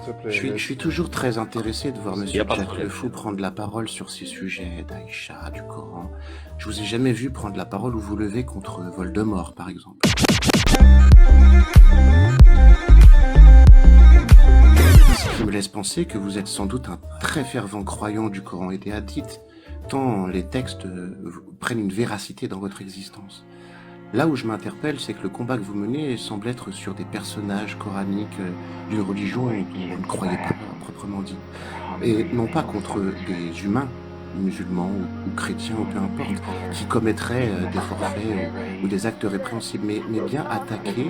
te plaît. Je suis toujours très intéressé de voir Y a Monsieur pas de Jack problème. Le Fou prendre la parole sur ces sujets d'Aïcha, du Coran. Je vous ai jamais vu prendre la parole ou vous lever contre Voldemort, par exemple. Ce qui me laisse penser que vous êtes sans doute un très fervent croyant du Coran et des hadiths, tant les textes prennent une véracité dans votre existence. Là où je m'interpelle, c'est que le combat que vous menez semble être sur des personnages coraniques d'une religion dont vous ne croyez pas, proprement dit. Et non pas contre des humains, musulmans ou chrétiens ou peu importe, qui commettraient des forfaits ou des actes répréhensibles, mais bien attaquer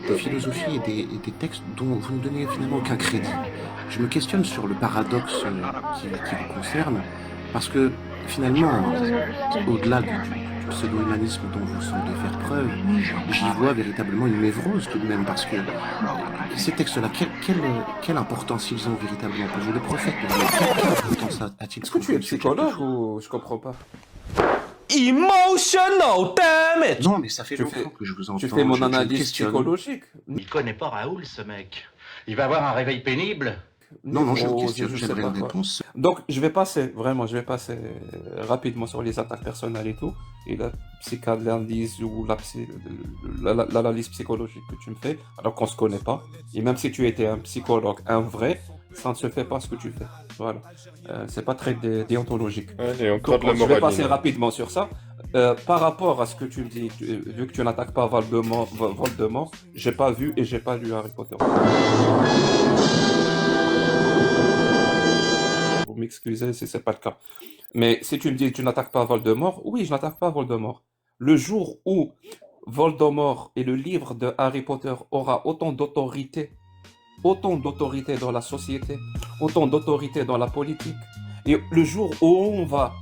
des philosophies et des textes dont vous ne donnez finalement aucun crédit. Je me questionne sur le paradoxe qui vous concerne, parce que finalement, au-delà du pseudo-humanisme dont vous semblez faire preuve, j'y vois véritablement une névrose tout de même, parce que ces textes-là, quelle importance ils ont véritablement pour vous? Le prophète, quelle importance a-t-il? Est-ce que tu es psychologue ou je comprends pas? Emotional damage. Non, mais ça fait Tu longtemps fais- que je vous entends. Tu fais mon je me analyse questionne. psychologique. Il connaît pas Raoul, ce mec. Il va avoir un réveil pénible. Non, je me Oh, questionne, sais j'aimerais pas une quoi. réponse. Donc, je vais passer rapidement sur les attaques personnelles et tout, et la psychanalyse ou l'analyse psychologique que tu me fais, alors qu'on se connaît pas. Et même si tu étais un psychologue, un vrai, ça ne se fait pas ce que tu fais. Voilà. C'est pas très déontologique. Allez, encore Donc, de la je vais passer morale. rapidement sur ça. Par rapport à ce que tu me dis, vu que tu n'attaques pas Voldemort, j'ai pas vu et j'ai pas lu Harry Potter. Vous m'excusez si c'est pas le cas. Mais si tu me dis que tu n'attaques pas Voldemort, oui, je n'attaque pas Voldemort. Le jour où Voldemort et le livre de Harry Potter aura autant d'autorité dans la société, autant d'autorité dans la politique, et le jour où on va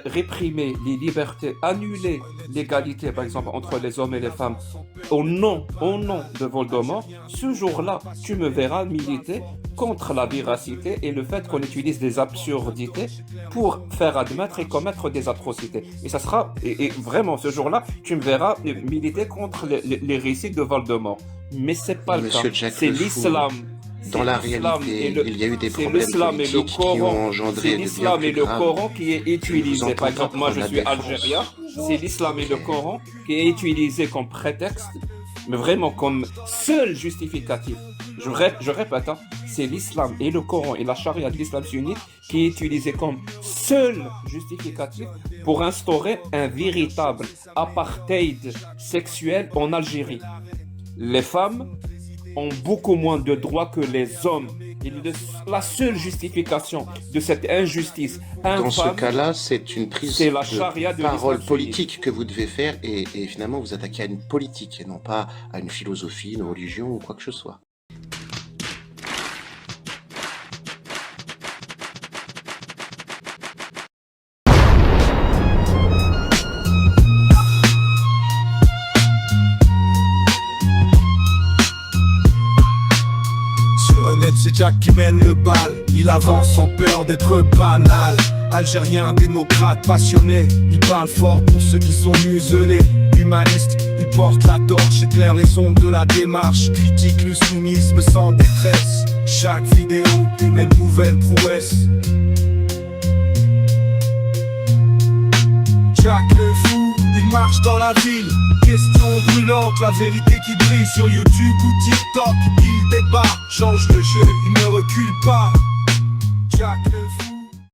réprimer les libertés, annuler l'égalité, par exemple, entre les hommes et les femmes, au nom de Voldemort, ce jour-là, tu me verras militer contre la véracité et le fait qu'on utilise des absurdités pour faire admettre et commettre des atrocités. Et ça sera, et vraiment, ce jour-là, tu me verras militer contre les récits de Voldemort. Mais c'est pas le Monsieur cas. Jack C'est Le Fou, l'islam. Dans la C'est l'islam réalité, et le- il y a eu des c'est problèmes l'islam et le politiques qui ont Coran. engendré C'est des bien l'islam plus et le graves. Coran qui est utilisé. entends Par exemple, moi je prendre suis la défense. algérien. C'est l'islam et le Coran qui est utilisé comme prétexte, mais vraiment comme seul justificatif. Je répète, hein, c'est l'islam et le Coran et la charia de l'islam sunnite qui est utilisé comme seul justificatif pour instaurer un véritable apartheid sexuel en Algérie. Les femmes ont beaucoup moins de droits que les hommes. Et la seule justification de cette injustice Dans ce infâme, cas-là, c'est une prise c'est la charia de de parole l'islam politique que vous devez faire et finalement vous attaquez à une politique et non pas à une philosophie, une religion ou quoi que ce soit. Sur le net, c'est Jack qui mène le bal. Il avance sans peur d'être banal. Algérien, démocrate, passionné. Il parle fort pour ceux qui sont muselés. Humaniste, il porte la torche, éclaire les ondes de la démarche. Critique le soumisme sans détresse. Chaque vidéo, une nouvelle prouesse. Jack le Fou, il marche dans la ville. Question brûlante, la vérité qui brille sur YouTube ou TikTok. Il débat, change le jeu, il ne recule pas. Jack le Fou.